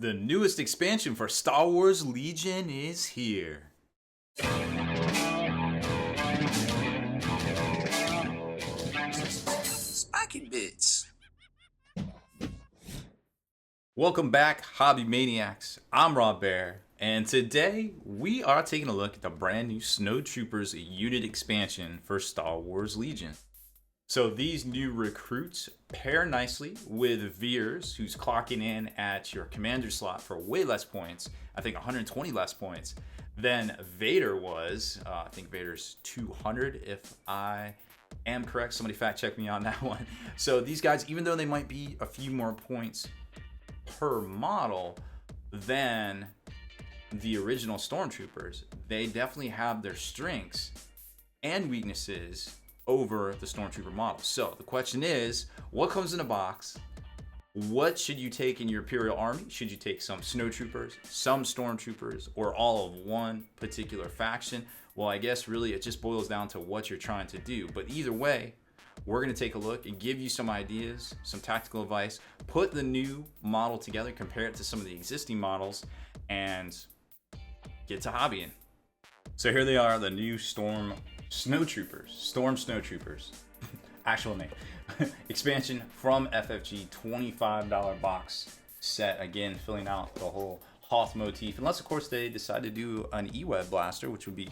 The newest expansion for Star Wars Legion is here. Spiking bits. Welcome back, Hobby Maniacs. I'm Baer, and today we are taking a look at the brand new Snowtroopers unit expansion for Star Wars Legion. So these new recruits pair nicely with Veers, who's clocking in at your commander slot for way less points. I think 120 less points than Vader was. I think Vader's 200 if I am correct. Somebody fact check me on that one. So these guys, even though they might be a few more points per model than the original Stormtroopers, they definitely have their strengths and weaknesses over the Stormtrooper model. So the question is, what comes in a box? What should you take in your Imperial Army? Should you take some Snowtroopers, some Stormtroopers, or all of one particular faction? Well, I guess really it just boils down to what you're trying to do. But either way, we're going to take a look and give you some ideas, some tactical advice, put the new model together, compare it to some of the existing models, and get to hobbying. So here they are, the new Storm Snowtroopers, actual name. Expansion from FFG, $25 box set, again filling out the whole Hoth motif, unless of course they decide to do an E-Web blaster, which would be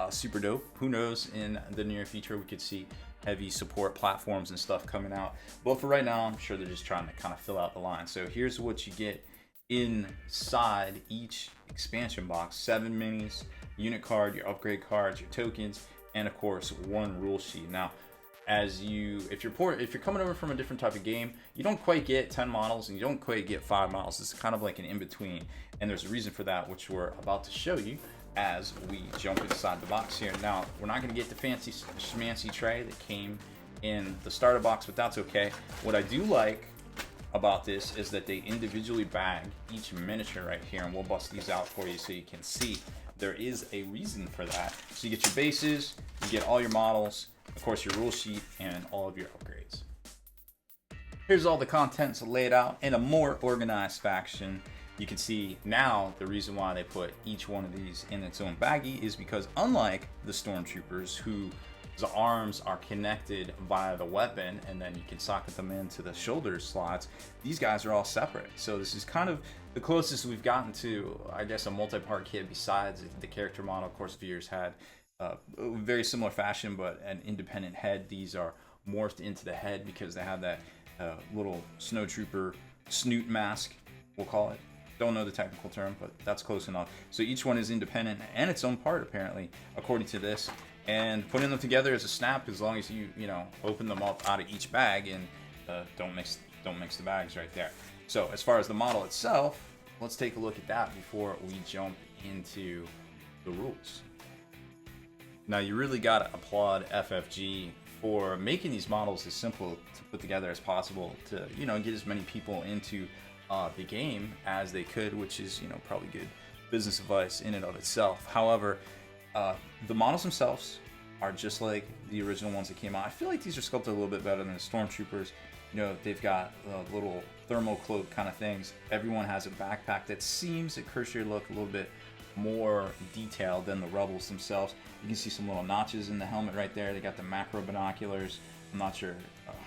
super dope. Who knows, in the near future we could see heavy support platforms and stuff coming out, but for right now I'm sure they're just trying to kind of fill out the line. So here's what you get inside each expansion box: 7 minis, unit card, your upgrade cards, your tokens, and of course one rule sheet. Now, if you're coming over from a different type of game, you don't quite get 10 models and you don't quite get 5 models. It's kind of like an in-between, and there's a reason for that, which we're about to show you as we jump inside the box here. Now, we're not going to get the fancy schmancy tray that came in the starter box, but that's okay. What I do like about this is that they individually bag each miniature right here, and we'll bust these out for you so you can see there is a reason for that. So you get your bases, you get all your models, of course your rule sheet, and all of your upgrades. Here's all the contents laid out in a more organized fashion. You can see now the reason why they put each one of these in its own baggie is because, unlike the Stormtroopers, whose arms are connected via the weapon and then you can socket them into the shoulder slots, these guys are all separate. So this is kind of the closest we've gotten to, I guess, a multi-part kit besides the character model. Of course, Veers had a very similar fashion, but an independent head. These are morphed into the head because they have that little Snowtrooper snoot mask, we'll call it. Don't know the technical term, but that's close enough. So each one is independent and its own part, apparently, according to this. And putting them together is a snap, as long as you open them up out of each bag and don't mix the bags right there. So as far as the model itself, let's take a look at that before we jump into the rules. Now, you really got to applaud FFG for making these models as simple to put together as possible to get as many people into the game as they could, which is probably good business advice in and of itself. However, the models themselves are just like the original ones that came out. I feel like these are sculpted a little bit better than the Stormtroopers. They've got little thermal cloak kind of things. Everyone has a backpack that seems at cursory look a little bit more detailed than the Rebels themselves. You can see some little notches in the helmet right there. They got the macro binoculars. I'm not sure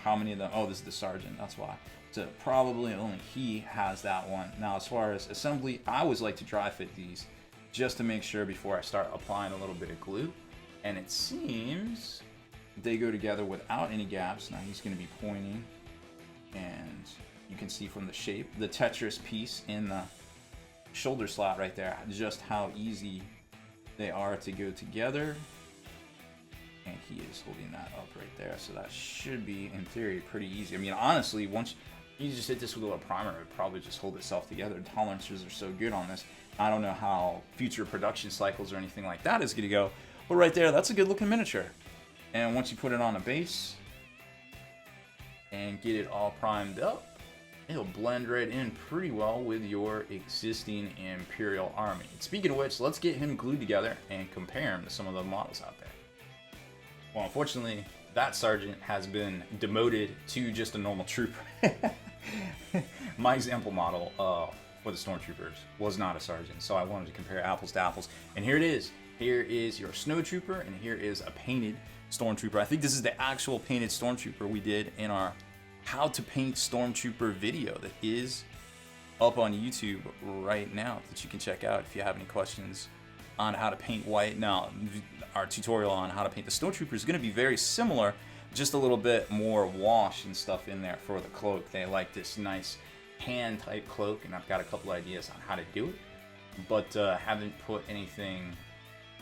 how many of them. Oh, this is the sergeant, that's why. So probably only he has that one. Now, as far as assembly, I always like to dry fit these just to make sure before I start applying a little bit of glue. And it seems they go together without any gaps. Now he's going to be pointing, and you can see from the shape, the Tetris piece in the shoulder slot right there, just how easy they are to go together. And he is holding that up right there, so that should be, in theory, pretty easy. I mean, honestly, once you just hit this with a little primer, it would probably just hold itself together. Tolerances are so good on this. I don't know how future production cycles or anything like that is going to go, but right there, that's a good looking miniature. And once you put it on a base and get it all primed up, it'll blend right in pretty well with your existing Imperial Army. And speaking of which, let's get him glued together and compare him to some of the models out there. Well, unfortunately, that sergeant has been demoted to just a normal trooper. My example model for the Stormtroopers was not a sergeant. So I wanted to compare apples to apples. And here it is. Here is your Snowtrooper, and here is a painted Stormtrooper. I think this is the actual painted Stormtrooper we did in our how to paint Stormtrooper video that is up on YouTube right now that you can check out if you have any questions on how to paint white. Now, our tutorial on how to paint the Snowtrooper is going to be very similar, just a little bit more wash and stuff in there for the cloak. They like this nice hand type cloak, and I've got a couple ideas on how to do it, but haven't put anything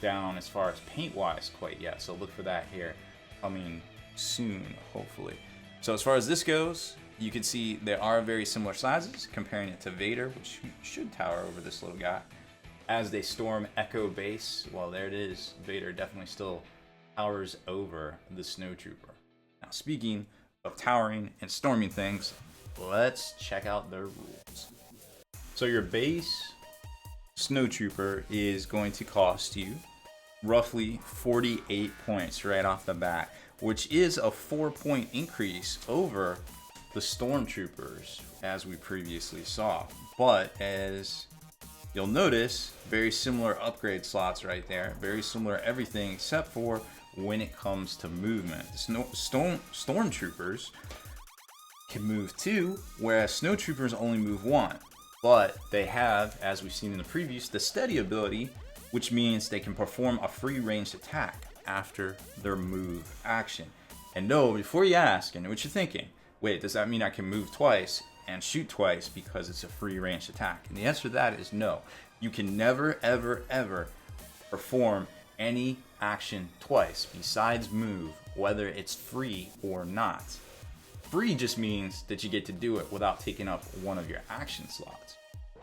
down as far as paint wise quite yet, so look for that here coming soon, hopefully. So as far as this goes, you can see they are very similar sizes, comparing it to Vader, which should tower over this little guy. As they storm Echo Base, well, there it is. Vader definitely still towers over the Snowtrooper. Now, speaking of towering and storming things, let's check out their rules. So your base Snowtrooper is going to cost you roughly 48 points right off the bat, which is a 4-point increase over the Stormtroopers as we previously saw. But as you'll notice, very similar upgrade slots right there, very similar everything except for when it comes to movement. Stormtroopers can move 2, whereas Snowtroopers only move 1. But they have, as we've seen in the previews, the steady ability, which means they can perform a free ranged attack after their move action. And no, before you ask, and what you're thinking, wait, does that mean I can move twice and shoot twice because it's a free ranged attack? And the answer to that is no. You can never, ever, ever perform any action twice besides move, whether it's free or not. Free just means that you get to do it without taking up one of your action slots.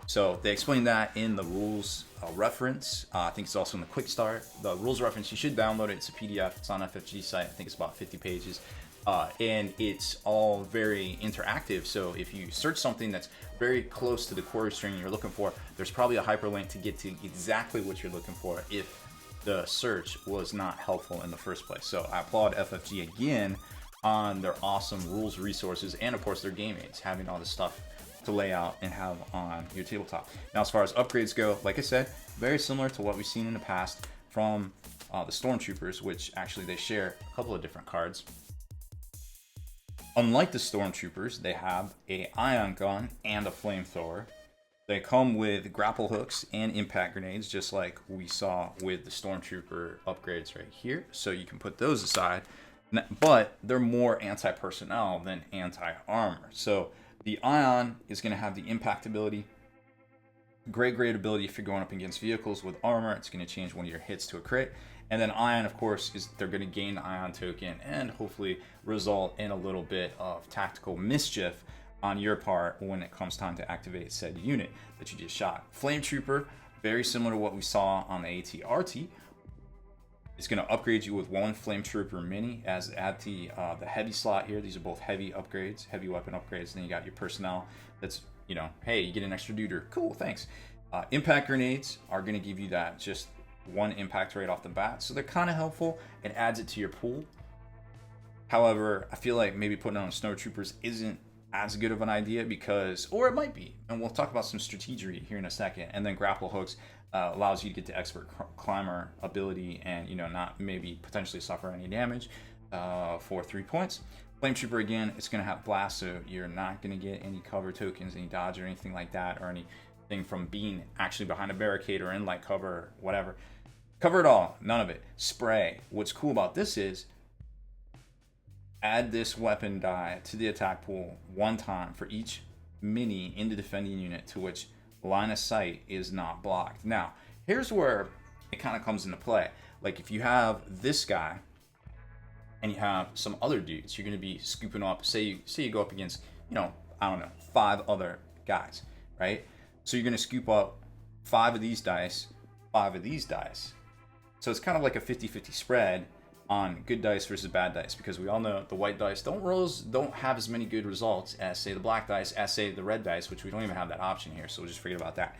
So they explain that in the rules reference. I think it's also in the quick start. The rules reference, you should download it. It's a PDF. It's on FFG site. I think it's about 50 pages. And it's all very interactive. So if you search something that's very close to the query string you're looking for, there's probably a hyperlink to get to exactly what you're looking for if the search was not helpful in the first place. So I applaud FFG again on their awesome rules resources, and of course their game aids, having all this stuff to lay out and have on your tabletop. Now, as far as upgrades go, like I said, very similar to what we've seen in the past from the Stormtroopers, which actually they share a couple of different cards. Unlike the Stormtroopers, they have a ion gun and a flamethrower. They come with grapple hooks and impact grenades, just like we saw with the Stormtrooper upgrades right here. So you can put those aside, but they're more anti-personnel than anti-armor. So the ion is going to have the impact ability. Great ability if you're going up against vehicles with armor. It's going to change one of your hits to a crit. And then ion, of course, is they're going to gain the ion token and hopefully result in a little bit of tactical mischief on your part when it comes time to activate said unit that you just shot. Flame Trooper, very similar to what we saw on the AT-RT. It's going to upgrade you with one Flame Trooper Mini as at the heavy slot here. These are both heavy upgrades, heavy weapon upgrades. Then you got your personnel. That's, you know, hey, you get an extra duder. Cool, thanks. Impact grenades are going to give you that just one impact right off the bat. So they're kind of helpful. It adds it to your pool. However, I feel like maybe putting on Snowtroopers isn't as good of an idea because, or it might be, and we'll talk about some strategery here in a second. And then grapple hooks allows you to get to expert climber ability and, you know, not maybe potentially suffer any damage for 3 points. Flame Trooper, again, it's going to have blast, so you're not going to get any cover tokens, any dodge or anything like that, or anything from being actually behind a barricade or in light cover or whatever. Cover it all, none of it. Spray. What's cool about this is add this weapon die to the attack pool one time for each mini in the defending unit to which line of sight is not blocked. Now, here's where it kind of comes into play. Like if you have this guy and you have some other dudes, you're going to be scooping up, say you go up against, you know, I don't know, 5 other guys, right? So you're going to scoop up 5 of these dice, 5 of these dice. So it's kind of like a 50-50 spread on good dice versus bad dice, because we all know the white dice don't have as many good results as, say, the black dice, as, say, the red dice, which we don't even have that option here, so we'll just forget about that.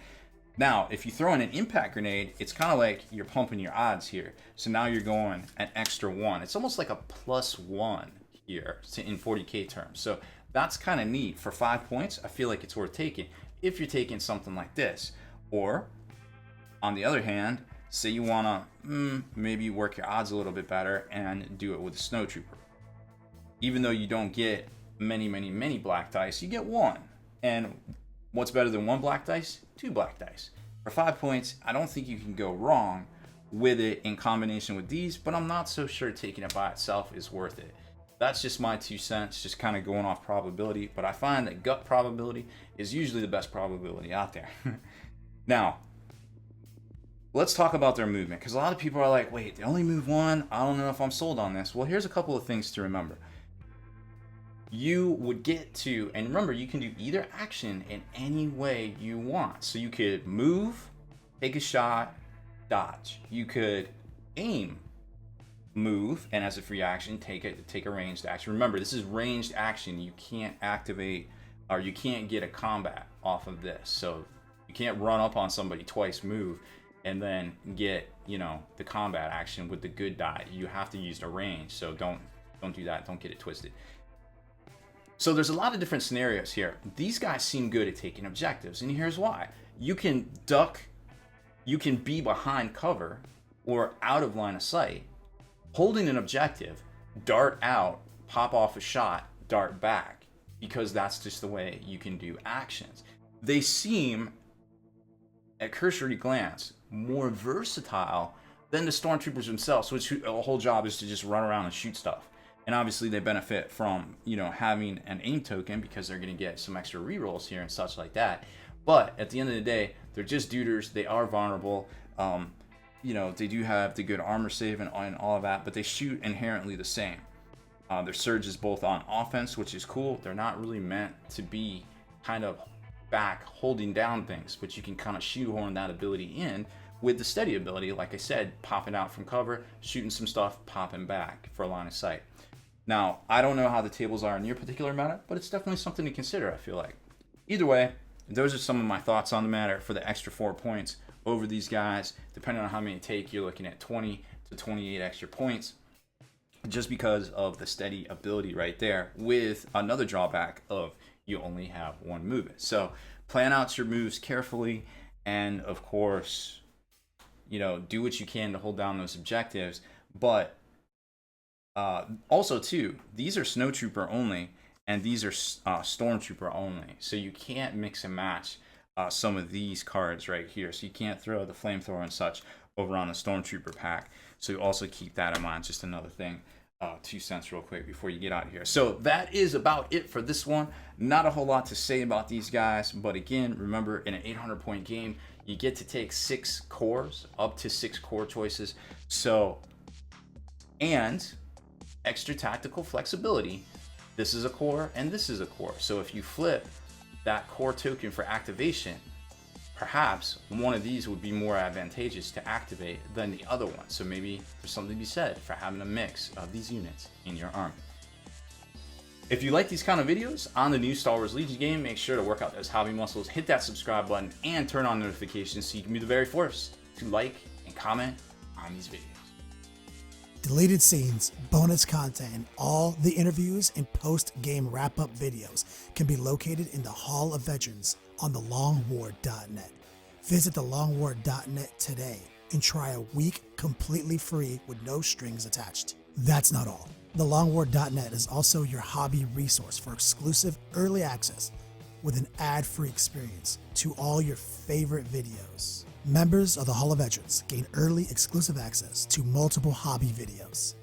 Now, if you throw in an impact grenade, it's kind of like you're pumping your odds here. So now you're going an extra 1. It's almost like a +1 here in 40k terms. So that's kind of neat. For 5 points, I feel like it's worth taking. if you're taking something like this. Or on the other hand, say you want to maybe work your odds a little bit better and do it with a Snowtrooper. Even though you don't get many black dice, you get one. And what's better than one black dice? Two black dice. For 5 points, I don't think you can go wrong with it in combination with these, but I'm not so sure taking it by itself is worth it. That's just my 2 cents, just kind of going off probability, but I find that gut probability is usually the best probability out there. Now, let's talk about their movement, because a lot of people are like, wait, they only move one? I don't know if I'm sold on this. Well, here's a couple of things to remember. You would get to, and remember, you can do either action in any way you want. So you could move, take a shot, dodge. You could aim, move, and as a free action, take a ranged action. Remember, this is ranged action. You can't activate, or you can't get a combat off of this. So you can't run up on somebody twice, move, and then get, you know, the combat action with the good die. You have to use the range. So don't do that. Don't get it twisted. So there's a lot of different scenarios here. These guys seem good at taking objectives, and here's why. You can duck, you can be behind cover or out of line of sight, holding an objective, dart out, pop off a shot, dart back, because that's just the way you can do actions. They seem, at cursory glance, more versatile than the Stormtroopers themselves, which the whole job is to just run around and shoot stuff. And obviously they benefit from, you know, having an aim token because they're going to get some extra rerolls here and such like that. But at the end of the day, they're just duders. They are vulnerable. You know, they do have the good armor save and all of that, but they shoot inherently the same. Their surge is both on offense, which is cool. They're not really meant to be kind of back holding down things, but you can kind of shoehorn that ability in with the steady ability, like I said, popping out from cover, shooting some stuff, popping back for a line of sight. Now, I don't know how the tables are in your particular meta, but it's definitely something to consider, I feel like. Either way, those are some of my thoughts on the matter for the extra 4 points over these guys. Depending on how many you take, you're looking at 20 to 28 extra points just because of the steady ability right there, with another drawback of you only have one movement. So plan out your moves carefully, and of course, you know, do what you can to hold down those objectives. But also too, these are Snowtrooper only, and these are Stormtrooper only. So you can't mix and match some of these cards right here. So you can't throw the flamethrower and such over on the Stormtrooper pack. So also keep that in mind. Just another thing. 2 cents real quick before you get out of here. So that is about it for this one. Not a whole lot to say about these guys, but again, remember, in an 800 point game, you get to take 6 cores, up to 6 core choices. So, and extra tactical flexibility. This is a core and this is a core. So if you flip that core token for activation, perhaps one of these would be more advantageous to activate than the other one. So maybe there's something to be said for having a mix of these units in your army. If you like these kind of videos on the new Star Wars Legion game, make sure to work out those hobby muscles, hit that subscribe button, and turn on notifications so you can be the very first to like and comment on these videos. Deleted scenes, bonus content, and all the interviews and post-game wrap-up videos can be located in the Hall of Veterans on thelongwar.net. Visit thelongwar.net today and try a week completely free with no strings attached. That's not all. Thelongwar.net is also your hobby resource for exclusive early access with an ad-free experience to all your favorite videos. Members of the Hall of Veterans gain early exclusive access to multiple hobby videos.